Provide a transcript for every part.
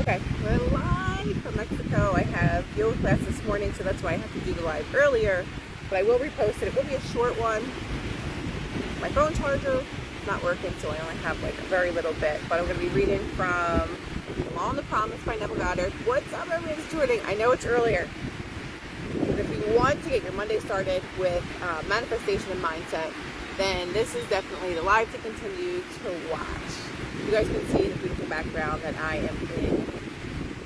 Okay, we're live from Mexico. I have yoga class this morning, so that's why I have to do the live earlier. But I will repost it. It will be a short one. My phone charger is not working, so I only have like a very little bit. But I'm going to be reading from The Law and the Promise by Neville Goddard. What's up, everybody? It's Jordan. I know it's earlier. But if you want to get your Monday started with manifestation and mindset, then this is definitely the live to continue to watch. You guys can see in the beautiful background that I am in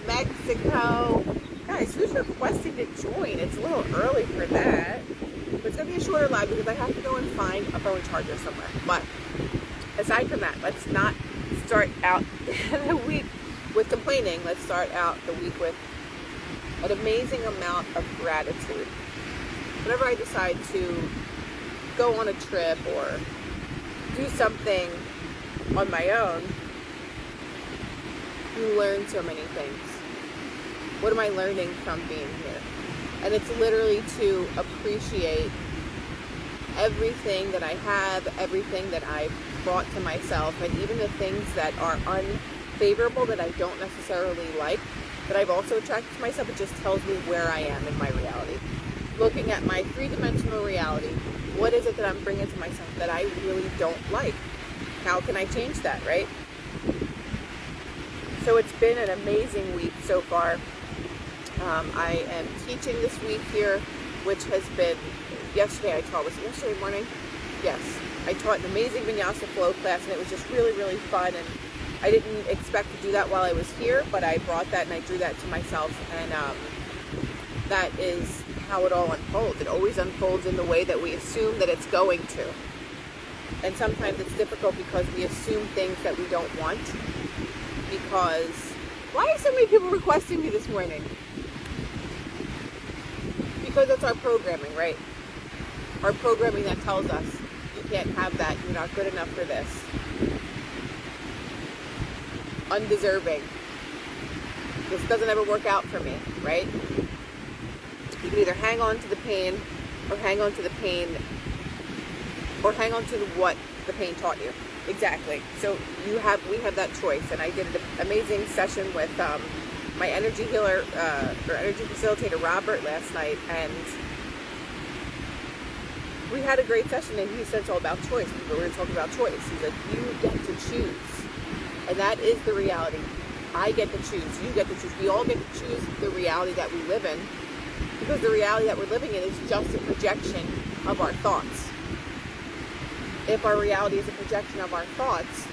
Mexico. Guys, who's requesting to join? It's a little early for that. But it's going to be a shorter live because I have to go and find a phone charger somewhere. But aside from that, let's not start out the week with complaining. Let's start out the week with an amazing amount of gratitude. Whenever I decide to go on a trip or do something on my own, you learn so many things. What am I learning from being here? And it's literally to appreciate everything that I have, everything that I've brought to myself, and even the things that are unfavorable that I don't necessarily like, that I've also attracted to myself. It just tells me where I am in my reality. Looking at my three-dimensional reality, what is it that I'm bringing to myself that I really don't like? How can I change that, right? So it's been an amazing week so far. I am teaching this week here, which has been, yesterday I taught, was it yesterday morning? Yes. I taught an amazing Vinyasa flow class, and it was just really, really fun, and I didn't expect to do that while I was here, but I brought that and I drew that to myself, and that is how it all unfolds. It always unfolds in the way that we assume that it's going to. And sometimes it's difficult because we assume things that we don't want. Because, why are so many people requesting me this morning? Because that's our programming, right? Our programming that tells us, you can't have that, you're not good enough for this. Undeserving. This doesn't ever work out for me, right? You can either hang on to the pain, or hang on to the pain, or hang on to what the pain taught you. Exactly. So we have that choice. And I did an amazing session with my energy healer, or energy facilitator, Robert, last night. And we had a great session, and he said it's all about choice. We were talking about choice. He's like, you get to choose. And that is the reality. I get to choose. You get to choose. We all get to choose the reality that we live in. Because the reality that we're living in is just a projection of our thoughts. If our reality is a projection of our thoughts,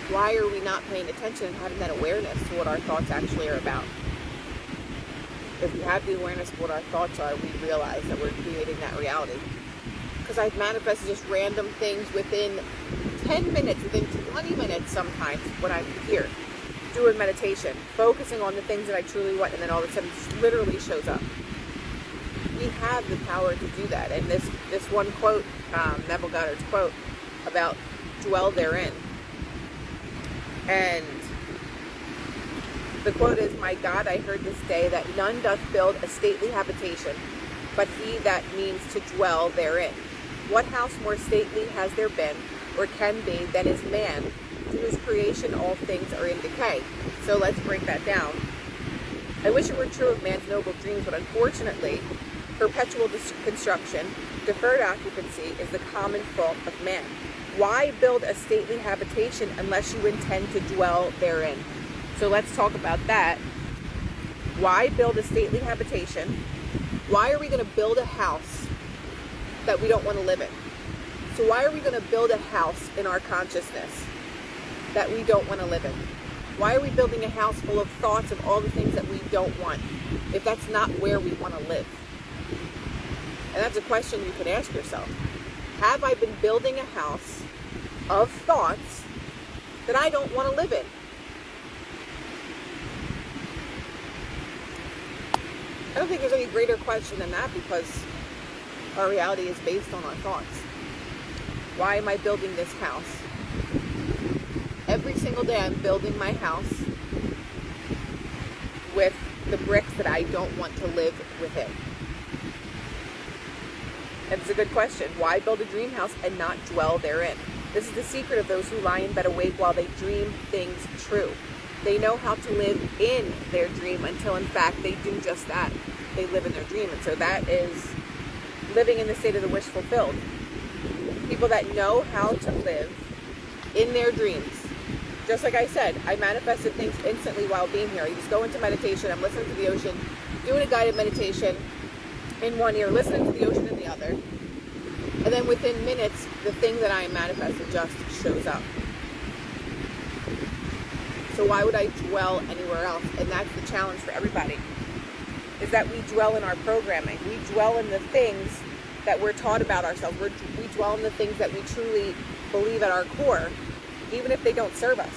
why are we not paying attention and having that awareness to what our thoughts actually are about? If we have the awareness of what our thoughts are, we realize that we're creating that reality. Because I've manifested just random things within 10 minutes, within 20 minutes sometimes when I'm here doing meditation, focusing on the things that I truly want, and then all of a sudden it just literally shows up. We have the power to do that. And this one quote, Neville Goddard's quote about dwell therein. And the quote is, my God, I heard this day that none doth build a stately habitation, but he that means to dwell therein. What house more stately has there been, or can be, than is man, to whose creation all things are in decay? So let's break that down. I wish it were true of man's noble dreams, but unfortunately, perpetual construction, deferred occupancy is the common fault of man. Why build a stately habitation unless you intend to dwell therein? So let's talk about that. Why build a stately habitation? Why are we going to build a house that we don't want to live in? So why are we going to build a house in our consciousness that we don't want to live in? Why are we building a house full of thoughts of all the things that we don't want, if that's not where we want to live? And that's a question you can ask yourself. Have I been building a house of thoughts that I don't want to live in? I don't think there's any greater question than that, because our reality is based on our thoughts. Why am I building this house? Every single day I'm building my house with the bricks that I don't want to live within. It's a good question. Why build a dream house and not dwell therein? This is the secret of those who lie in bed awake while they dream things true. They know how to live in their dream until, in fact, they do just that. They live in their dream. And so that is living in the state of the wish fulfilled. People that know how to live in their dreams. Just like I said, I manifested things instantly while being here. I just go into meditation, I'm listening to the ocean, doing a guided meditation in one ear, listening to the ocean in the other. And then within minutes, the thing that I manifested just shows up. So why would I dwell anywhere else? And that's the challenge for everybody, is that we dwell in our programming. We dwell in the things that we're taught about ourselves. We dwell in the things that we truly believe at our core, even if they don't serve us.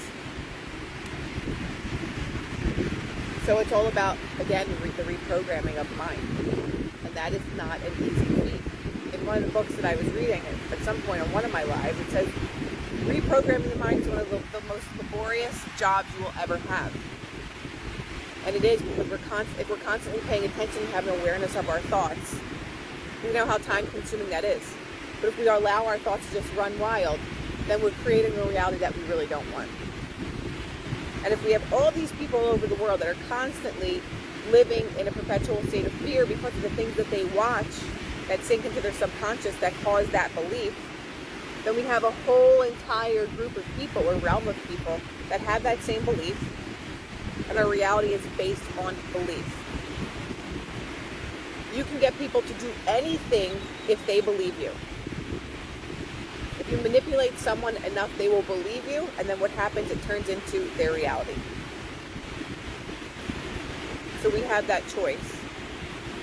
So it's all about, again, the reprogramming of the mind. And that is not an easy feat. In one of the books that I was reading at some point on one of my lives, it says reprogramming the mind is one of the most laborious jobs you will ever have. And it is, because if we're constantly paying attention and having awareness of our thoughts, we know how time-consuming that is. But if we allow our thoughts to just run wild, then we're creating a reality that we really don't want. And if we have all these people all over the world that are constantly living in a perpetual state of fear because of the things that they watch that sink into their subconscious that cause that belief, then we have a whole entire group of people or realm of people that have that same belief, and our reality is based on belief. You can get people to do anything if they believe you. If you manipulate someone enough, they will believe you, and then what happens, it turns into their reality. So we have that choice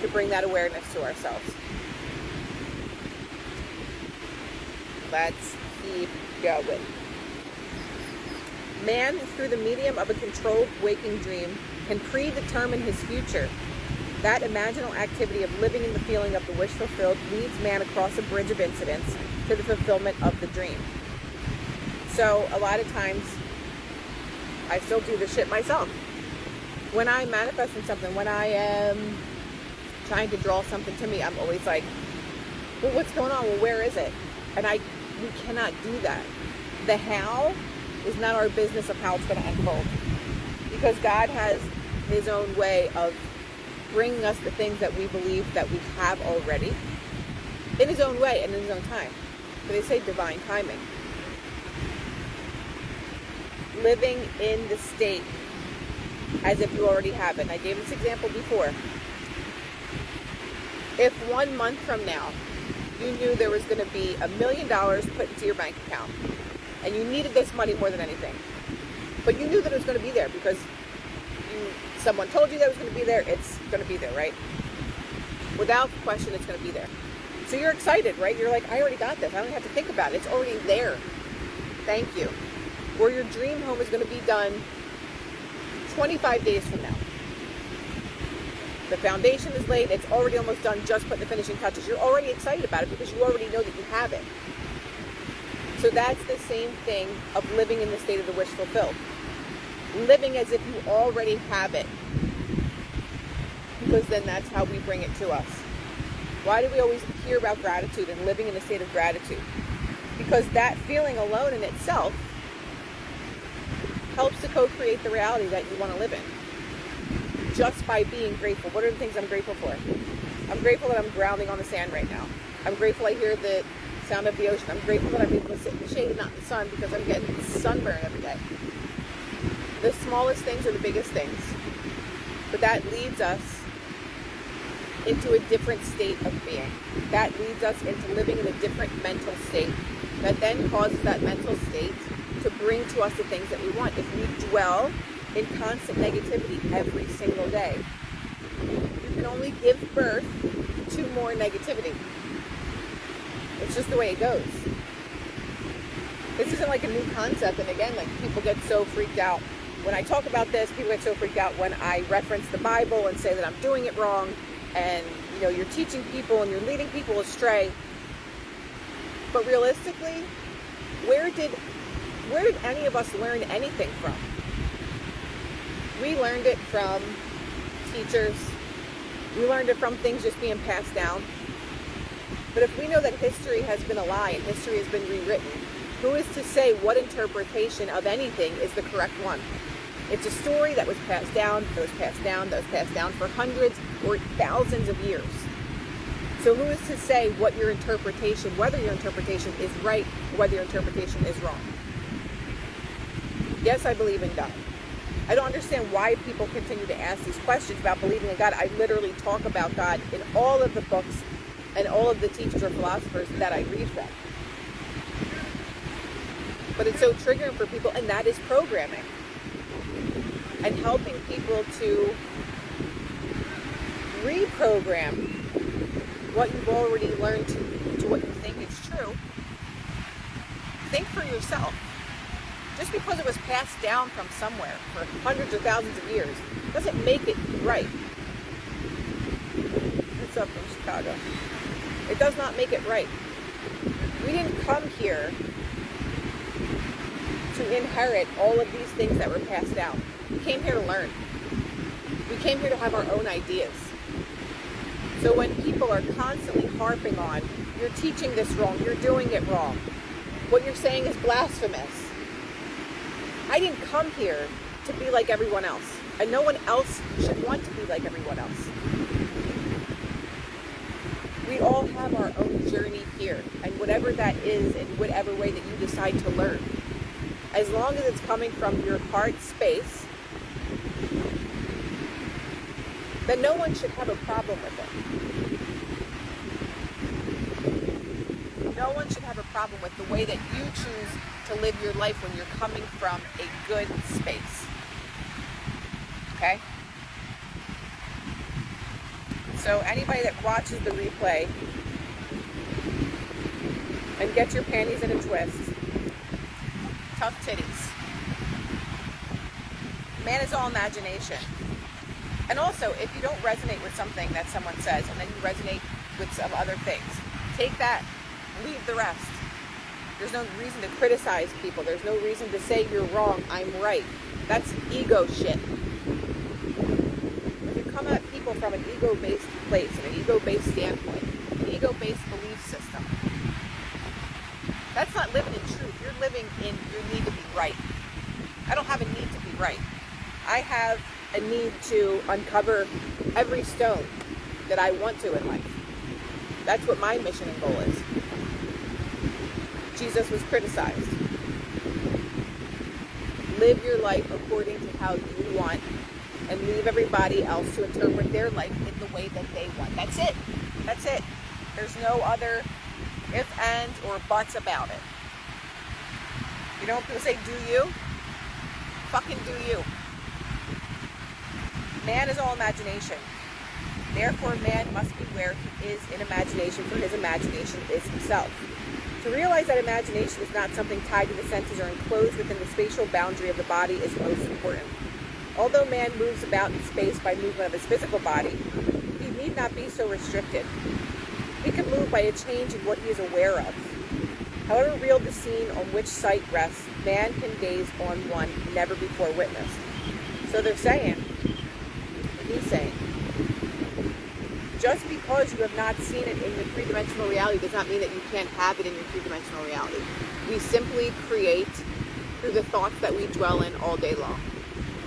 to bring that awareness to ourselves. Let's keep going. Man, through the medium of a controlled waking dream, can predetermine his future. That imaginal activity of living in the feeling of the wish fulfilled leads man across a bridge of incidents to the fulfillment of the dream. So a lot of times, I still do this shit myself. When I'm manifesting something, when I am trying to draw something to me, I'm always like, well, what's going on? Well, where is it? And we cannot do that. The how is not our business of how it's going to unfold. Because God has his own way of bringing us the things that we believe that we have already in his own way and in his own time. So they say divine timing. Living in the state as if you already have it. And I gave this example before. If 1 month from now you knew there was going to be $1 million put into your bank account and you needed this money more than anything, but you knew that it was going to be there because someone told you that it was going to be there, it's going to be there, right? Without question, it's going to be there. So you're excited, right? You're like, I already got this. I don't have to think about it. It's already there. Thank you. Or your dream home is going to be done 25 days from now. The foundation is laid. It's already almost done. Just put the finishing touches. You're already excited about it because you already know that you have it. So that's the same thing of living in the state of the wish fulfilled. Living as if you already have it. Because then that's how we bring it to us. Why do we always hear about gratitude and living in a state of gratitude? Because that feeling alone in itself helps to co-create the reality that you want to live in. Just by being grateful. What are the things I'm grateful for? I'm grateful that I'm grounding on the sand right now. I'm grateful I hear the sound of the ocean. I'm grateful that I'm able to sit in the shade and not in the sun because I'm getting sunburn every day. The smallest things are the biggest things. But that leads us into a different state of being. That leads us into living in a different mental state that then causes that mental state to bring to us the things that we want. If we dwell in constant negativity every single day, you can only give birth to more negativity. It's just the way it goes. This isn't like a new concept, and again, like people get so freaked out when I talk about this. People get so freaked out when I reference the Bible and say that I'm doing it wrong, and you know, you're teaching people and you're leading people astray. But realistically, where did any of us learn anything from? We learned it from teachers. We learned it from things just being passed down. But if we know that history has been a lie and history has been rewritten, who is to say what interpretation of anything is the correct one? It's a story that was passed down, that was passed down, that was passed down for hundreds or thousands of years. So who is to say what your interpretation, whether your interpretation is right or whether your interpretation is wrong? Yes, I believe in God. I don't understand why people continue to ask these questions about believing in God. I literally talk about God in all of the books and all of the teachers or philosophers that I read from. But it's so triggering for people, and that is programming. And helping people to reprogram what you've already learned to what you think is true. Think for yourself. Just because it was passed down from somewhere for hundreds or thousands of years doesn't make it right. What's up from Chicago? It does not make it right. We didn't come here to inherit all of these things that were passed down. We came here to learn. We came here to have our own ideas. So when people are constantly harping on, you're teaching this wrong, you're doing it wrong, what you're saying is blasphemous. I didn't come here to be like everyone else, and no one else should want to be like everyone else. We all have our own journey here, and whatever that is, in whatever way that you decide to learn, as long as it's coming from your heart space, then no one should have a problem with it. No one should have a problem with the way that you choose to live your life when you're coming from a good space. Okay? So anybody that watches the replay and gets your panties in a twist, tough titties. Man is all imagination. And also, if you don't resonate with something that someone says, and then you resonate with some other things, take that, leave the rest. There's no reason to criticize people. There's no reason to say you're wrong, I'm right. That's ego shit. If you come at people from an ego-based place, and an ego-based standpoint, an ego-based belief system, that's not living in truth. You're living in your need to be right. I don't have a need to be right. I have a need to uncover every stone that I want to in life. That's what my mission and goal is. Jesus was criticized. Live your life according to how you want, and leave everybody else to interpret their life in the way that they want. That's it. That's it. There's no other if, ands, or buts about it. You know when people say, do you? Fucking do you. Man is all imagination. Therefore, man must be where he is in imagination, for his imagination is himself. To realize that imagination is not something tied to the senses or enclosed within the spatial boundary of the body is most important. Although man moves about in space by movement of his physical body, he need not be so restricted. He can move by a change in what he is aware of. However real the scene on which sight rests, man can gaze on one never before witnessed. So they're saying, he's saying, just because you have not seen it in your three-dimensional reality does not mean that you can't have it in your three-dimensional reality. We simply create through the thoughts that we dwell in all day long.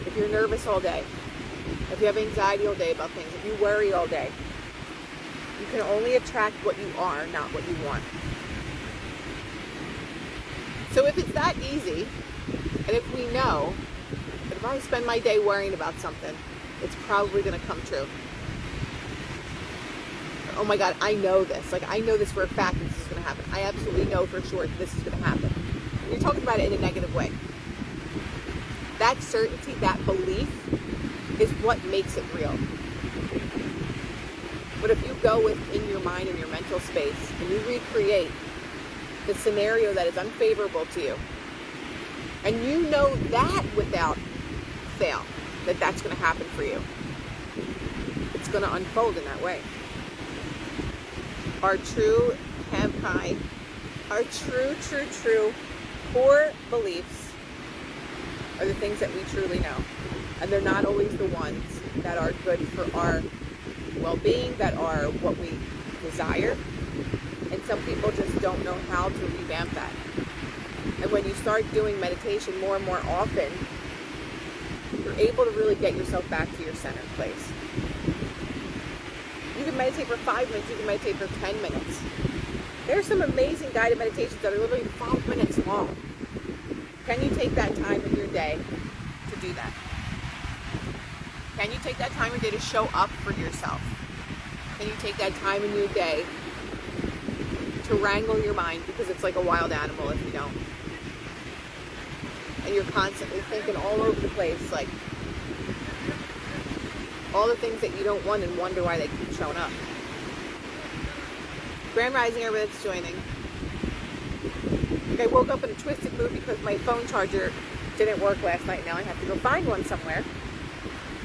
If you're nervous all day, if you have anxiety all day about things, if you worry all day, you can only attract what you are, not what you want. So if it's that easy, and if we know that if I spend my day worrying about something, it's probably going to come true. Oh my God, I know this. Like, I know this for a fact that this is going to happen. I absolutely know for sure that this is going to happen. And you're talking about it in a negative way. That certainty, that belief is what makes it real. But if you go within your mind and your mental space and you recreate the scenario that is unfavorable to you, and you know that without fail, that that's going to happen for you, it's going to unfold in that way. Our true Hamkai, our true core beliefs are the things that we truly know. And they're not always the ones that are good for our well-being, that are what we desire. And some people just don't know how to revamp that. And when you start doing meditation more and more often, you're able to really get yourself back to your centered place. You can meditate for 5 minutes, you can meditate for 10 minutes. There are some amazing guided meditations that are literally 5 minutes long. Can you take that time in your day to do that? Can you take that time in your day to show up for yourself? Can you take that time in your day to wrangle your mind, because it's like a wild animal if you don't? And you're constantly thinking all over the place, like all the things that you don't want and wonder why they keep showing up. Grand Rising, everybody that's joining. I woke up in a twisted mood because my phone charger didn't work last night. Now I have to go find one somewhere.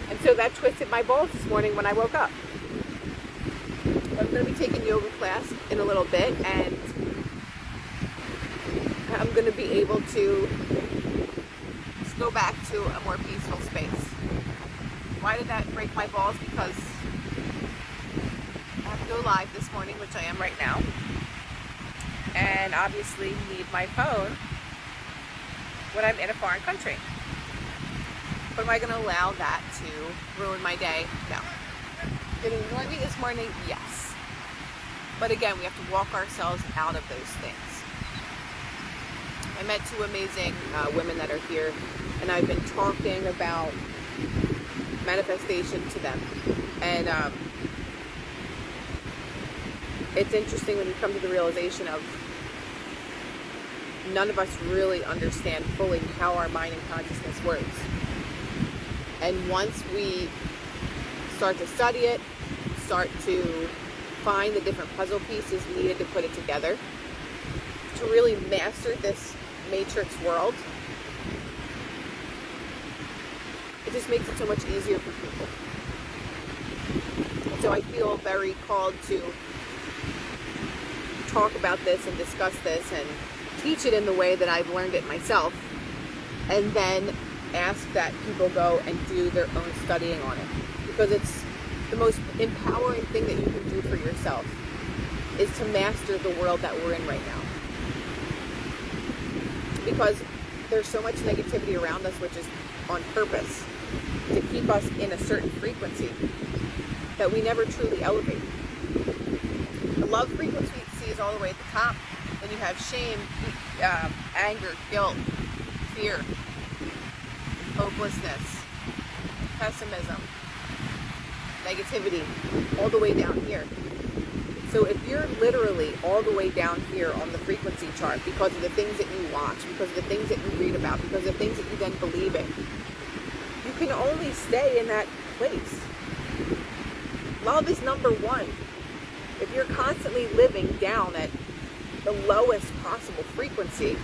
And so that twisted my balls this morning when I woke up. I'm going to be taking yoga class in a little bit, and I'm going to be able to just go back to a more peaceful space. Why did that break my balls? Because I have to go live this morning, which I am right now, and obviously need my phone when I'm in a foreign country. But am I going to allow that to ruin my day? No. Did it annoy me this morning? Yes. But again, we have to walk ourselves out of those things. I met two amazing women that are here, and I've been talking about manifestation to them. And it's interesting when you come to the realization of none of us really understand fully how our mind and consciousness works. And once we start to study it, start to find the different puzzle pieces needed to put it together, to really master this matrix world, it just makes it so much easier for people. And so I feel very called to talk about this and discuss this and teach it in the way that I've learned it myself, and then ask that people go and do their own studying on it, because it's the most empowering thing that you can do for yourself is to master the world that we're in right now. Because there's so much negativity around us, which is on purpose to keep us in a certain frequency that we never truly elevate. The love frequency is all the way at the top. Then you have shame, anger, guilt, fear, hopelessness, pessimism, negativity, all the way down here. So if you're literally all the way down here on the frequency chart because of the things that you watch, because of the things that you read about, because of the things that you then believe in, you can only stay in that place. Love is number one. If you're constantly living down at the lowest possible frequency,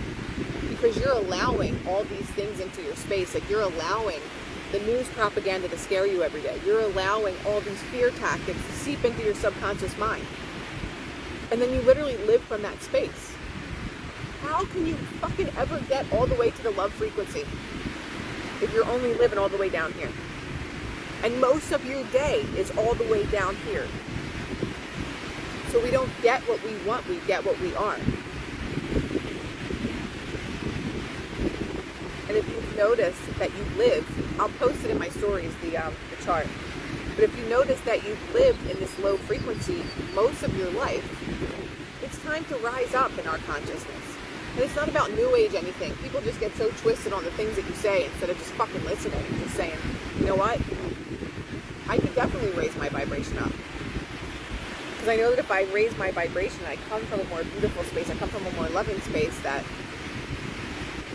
because you're allowing all these things into your space, like you're allowing the news propaganda to scare you every day. You're allowing all these fear tactics to seep into your subconscious mind. And then you literally live from that space. How can you fucking ever get all the way to the love frequency if you're only living all the way down here? And most of your day is all the way down here. So we don't get what we want, we get what we are. And if you've noticed that you live, I'll post it in my stories, the chart. But if you notice that you've lived in this low frequency most of your life, it's time to rise up in our consciousness. And it's not about new age anything. People just get so twisted on the things that you say instead of just fucking listening and just saying, you know what? I could definitely raise my vibration up. Because I know that if I raise my vibration, I come from a more beautiful space, I come from a more loving space, that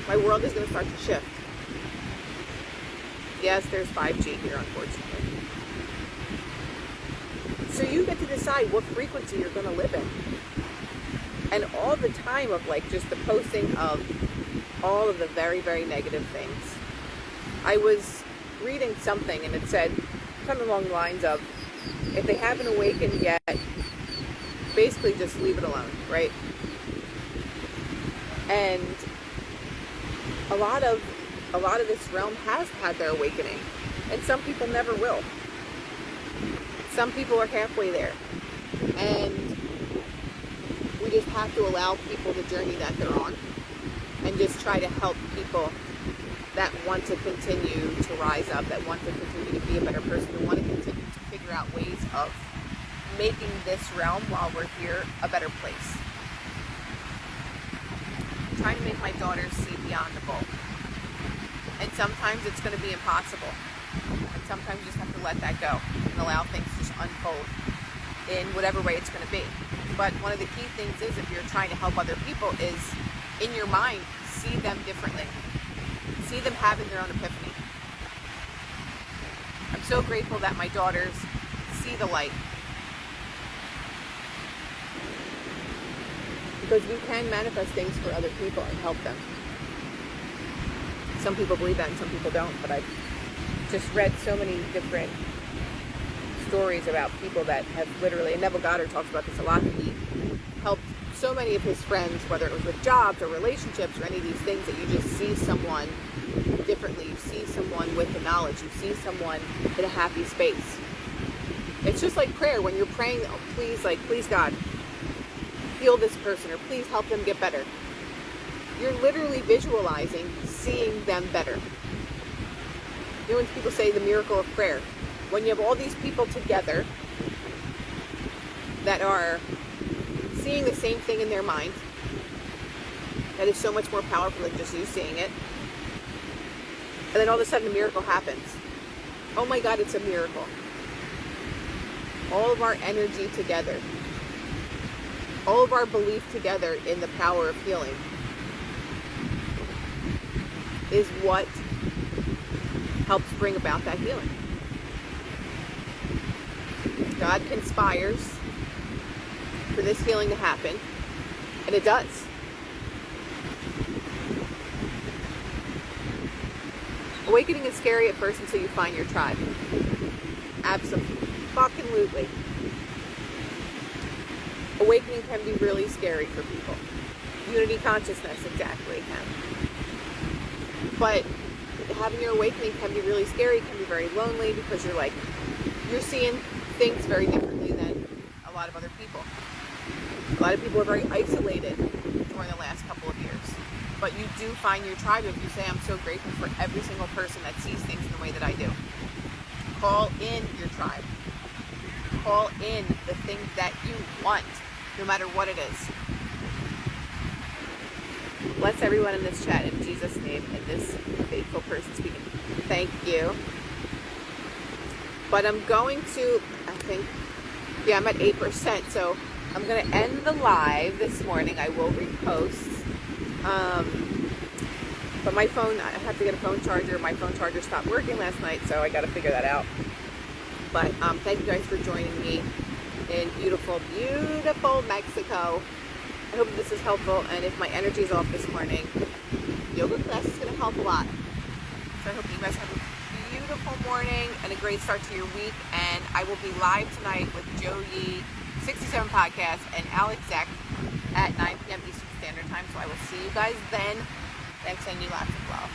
my world is going to start to shift. Yes, there's 5G here, unfortunately. So you get to decide what frequency you're going to live in. And all the time of like just the posting of all of the very, very negative things. I was reading something and it said something along the lines of, if they haven't awakened yet, basically just leave it alone, right? And a lot of this realm has had their awakening, and some people never will. Some people are halfway there, and we just have to allow people the journey that they're on, and just try to help people that want to continue to rise up, that want to continue to be a better person, who want to continue to figure out ways of making this realm while we're here a better place. I'm trying to make my daughters see beyond the bowl. And sometimes it's going to be impossible. And sometimes you just have to let that go and allow things to just unfold in whatever way it's going to be. But one of the key things is, if you're trying to help other people, is in your mind, see them differently. See them having their own epiphany. I'm so grateful that my daughters see the light. Because we can manifest things for other people and help them. Some people believe that and some people don't, but I've just read so many different stories about people that have literally, and Neville Goddard talks about this a lot, that he helped so many of his friends, whether it was with jobs or relationships or any of these things, that you just see someone differently. You see someone with the knowledge. You see someone in a happy space. It's just like prayer. When you're praying, oh, please God, heal this person, or please help them get better. You're literally visualizing seeing them better. You know when people say the miracle of prayer? When you have all these people together that are seeing the same thing in their mind, that is so much more powerful than just you seeing it. And then all of a sudden a miracle happens. Oh my God, it's a miracle. All of our energy together, all of our belief together in the power of healing is what helps bring about that healing. God conspires for this healing to happen, and it does. Awakening is scary at first until you find your tribe. Absolutely. Awakening can be really scary for people. Unity consciousness, exactly. But having your awakening can be really scary, can be very lonely, because you're seeing things very differently than a lot of other people. A lot of people are very isolated during the last couple of years. But you do find your tribe if you say, I'm so grateful for every single person that sees things in the way that I do. Call in your tribe. Call in the things that you want, no matter what it is. Bless everyone in this chat in Jesus' name, and this faithful person speaking. Thank you. But I'm going to, I'm at 8%, so I'm going to end the live this morning. I will repost. But my phone, I have to get a phone charger. My phone charger stopped working last night, so I got to figure that out. But thank you guys for joining me in beautiful, beautiful Mexico. I hope this is helpful, and if my energy is off this morning, yoga class is going to help a lot. So I hope you guys have a beautiful morning and a great start to your week, and I will be live tonight with Joe Yee, 67 Podcast, and Alex Zek at 9 p.m. Eastern Standard Time, so I will see you guys then. Thanks, and you lots of love.